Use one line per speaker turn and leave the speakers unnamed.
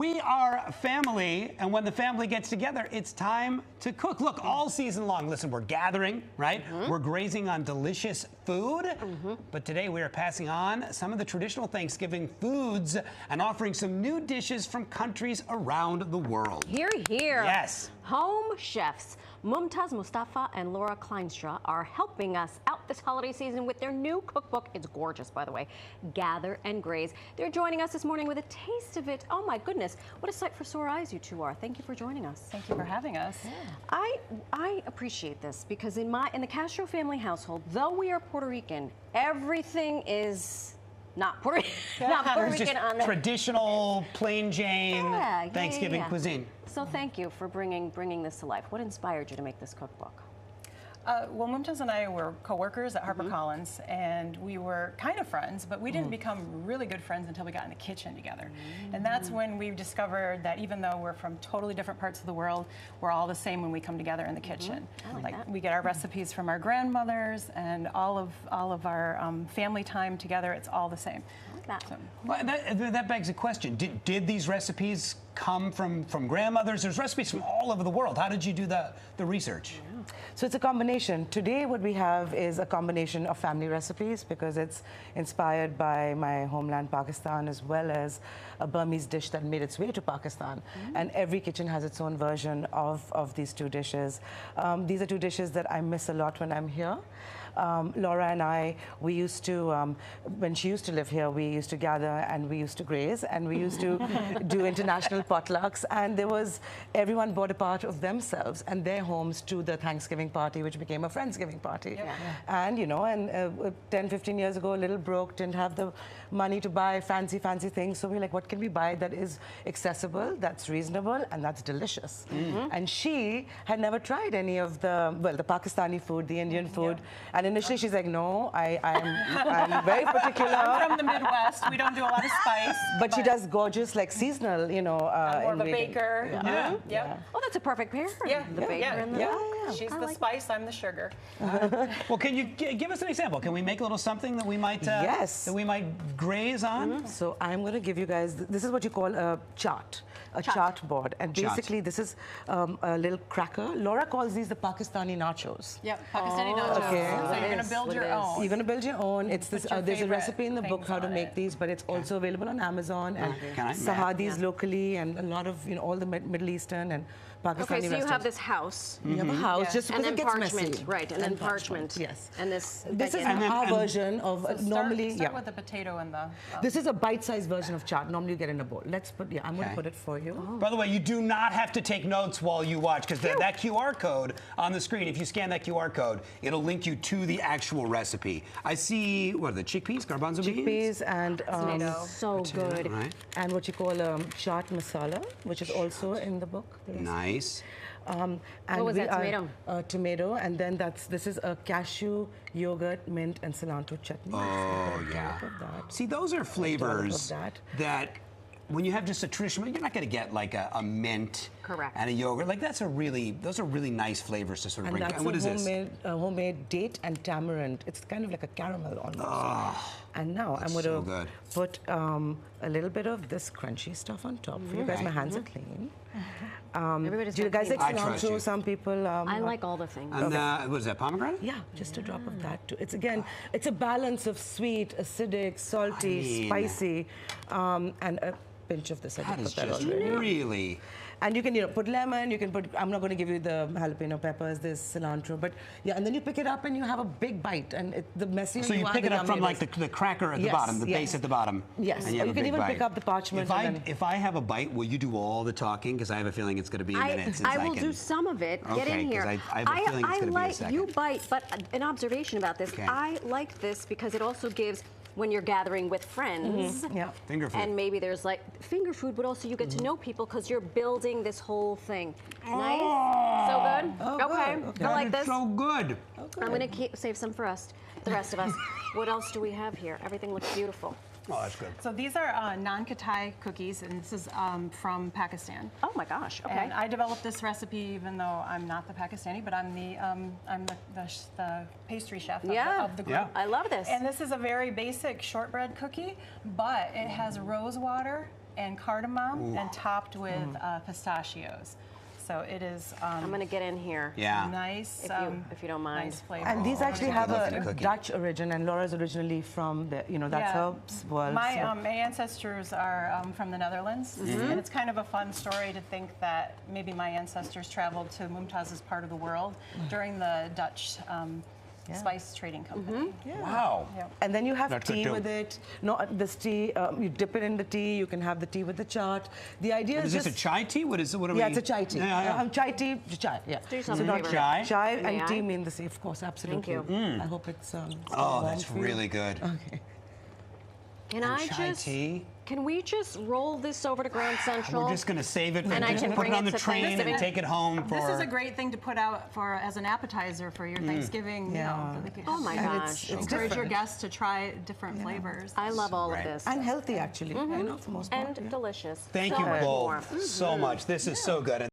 We are family, and when the family gets together, it's time to cook. Look, all season long, listen, we're gathering, right? We're grazing on delicious food, but today we are passing on some of the traditional Thanksgiving foods and offering some new dishes from countries around the world.
Hear, hear.
Yes.
Home chefs Mumtaz, Mustafa, and Klynstra are helping us out this holiday season with their new cookbook. It's gorgeous, by the way. Gather and Graze. They're joining us this morning with a taste of it. Oh my goodness, what a sight for sore eyes you two are. Thank you for joining us.
Thank you for having us.
Yeah. I appreciate this because in the Castro family household, though we are Puerto Rican, everything is not Puerto Rican on the
traditional, plain Jane Thanksgiving cuisine.
So thank you for bringing this to life. What inspired you to make this cookbook?
Well, Mumtaz and I were co-workers at HarperCollins, and we were kind of friends, but we didn't become really good friends until we got in the kitchen together. And that's when we discovered that even though we're from totally different parts of the world, we're all the same when we come together in the kitchen. Like we get our recipes from our grandmothers, and all of our family time together, it's all the same.
So. Well, that begs a question. Did these recipes come from grandmothers? There's recipes from all over the world. How did you do the research?
So it's a combination. Today what we have is a combination of family recipes because it's inspired by my homeland Pakistan as well as a Burmese dish that made its way to Pakistan. And every kitchen has its own version of these two dishes. These are two dishes that I miss a lot when I'm here. Laura and I, we used to, when she used to live here, we used to gather and we used to graze and we used to do international potlucks, and everyone brought a part of themselves and their homes to the Thanksgiving party, which became a Friendsgiving party. And, you know, 10, 15 years ago, a little broke, didn't have the money to buy fancy things, so we're like, what can we buy that is accessible, that's reasonable, and that's delicious? And she had never tried any of the Pakistani food, the Indian food. And initially she's like, no, I'm very particular.
I'm from the Midwest. We don't do a lot of spice.
But she does gorgeous, like seasonal, you know.
I'm more of a baker.
Oh, that's a perfect pair. The baker and the
She's the spice, I'm the sugar.
Well, can you give us an example? Can we make a little something that we might that we might graze on?
So I'm going to give you guys, this is what you call a chart. A chart board, and basically this is a little cracker. Laura calls these the Pakistani nachos.
Yep, Pakistani nachos. Okay. So you're going to build your own.
You're going to build your own. It's this. There's a recipe in the book how to make these, but it's also available on Amazon and Sahadis locally, and a lot of all the Middle Eastern and Pakistani restaurants.
So you have this house.
You have a house, just because
and then
it gets
parchment,
messy.
right? And then parchment.
Yes.
And this
is our version of normally.
Start with the potato and the.
This is a bite-sized version of chaat. Normally you get in a bowl. Let's put. I'm going to put it for you.
By the way, you do not have to take notes while you watch, because that QR code on the screen, if you scan that QR code, it'll link you to the actual recipe. I see, what are the chickpeas, garbanzo beans?
Chickpeas and
tomato. So good.
Right.
And what you call chaat masala, which is also in the book.
Nice.
And what was that, tomato?
Tomato, and then this is a cashew, yogurt, mint, and cilantro chutney.
Oh, yeah. See, those are flavors that when you have just a traditional, you're not going to get like a mint and a yogurt. Like those are really nice flavors to sort of bring.
And what is this? Homemade date and tamarind. It's kind of like a caramel almost. And now I'm going to put a little bit of this crunchy stuff on top for you guys. My hands are clean. Do you guys like cilantro? Some people.
I like all the things.
And what is that, pomegranate?
Yeah, just a drop of that too. It's it's a balance of sweet, acidic, salty, spicy, and a pinch of this.
That is just really.
And you can put lemon, you can put, I'm not going to give you the jalapeno peppers, this cilantro, but yeah, and then you pick it up and you have a big bite, and the messier
so you pick it up from like the cracker at the bottom, the base at the bottom.
Yes,
and you
can even pick up the parchment.
If I have a bite, will you do all the talking? Because I have a feeling it's going to be a minute since
I will do some of it. Get in here.
I have a feeling it's going to be a second.
You bite, but an observation about this, I like this because it also gives, when you're gathering with friends,
finger food.
And maybe there's like finger food, but also you get to know people because you're building this whole thing. Nice, so good. Okay, I like this.
So good.
I'm gonna save some for us, the rest of us. What else do we have here? Everything looks beautiful.
Oh, that's good.
So these are non-Katai cookies, and this is from Pakistan.
Oh my gosh! Okay.
And I developed this recipe, even though I'm not the Pakistani, but I'm the pastry chef of the group.
I love this.
And this is a very basic shortbread cookie, but it has rose water and cardamom, and topped with pistachios. So it is
I'm going to get in here.
Yeah.
nice,
If you don't mind.
nice flavor.
And these actually have
looking
a
cookie.
Dutch origin, and Laura's originally from the, that's her world.
My,
so-
my ancestors are from the Netherlands, and it's kind of a fun story to think that maybe my ancestors traveled to Mumtaz's part of the world during the Dutch spice trading company.
Wow.
Yep.
And then you have
That's
tea
dope.
with it. No, this tea, you dip it in the tea. You can have the tea with the chaat. The idea
Is
is
this a chai tea? What is it? What are we?
Yeah, it's a chai tea.
Yeah.
Chai tea, chai, yeah.
Do yourself a
not
favor.
chai.
Chai
May
and
I?
tea mean the same, of course, absolutely.
Thank you.
I hope it's
Oh,
warm
that's
for you.
really good.
Okay.
Can
And
I
chai
just?
tea.
Can we just roll this over to Grand Central?
We're just going to save it.
And I
just
can
put
bring
it on
it
the
to
train
Thanksgiving.
and take it home for.
This is a great thing to put out for as an appetizer for your Thanksgiving
Yeah.
meal. That we could
Oh my
have.
gosh.
It's
Encourage your
different.
guests to try different flavors.
I love all
Right.
of this.
And healthy, actually, for most part.
And delicious.
Thank
So
you
much
both
more.
so much. This is so good.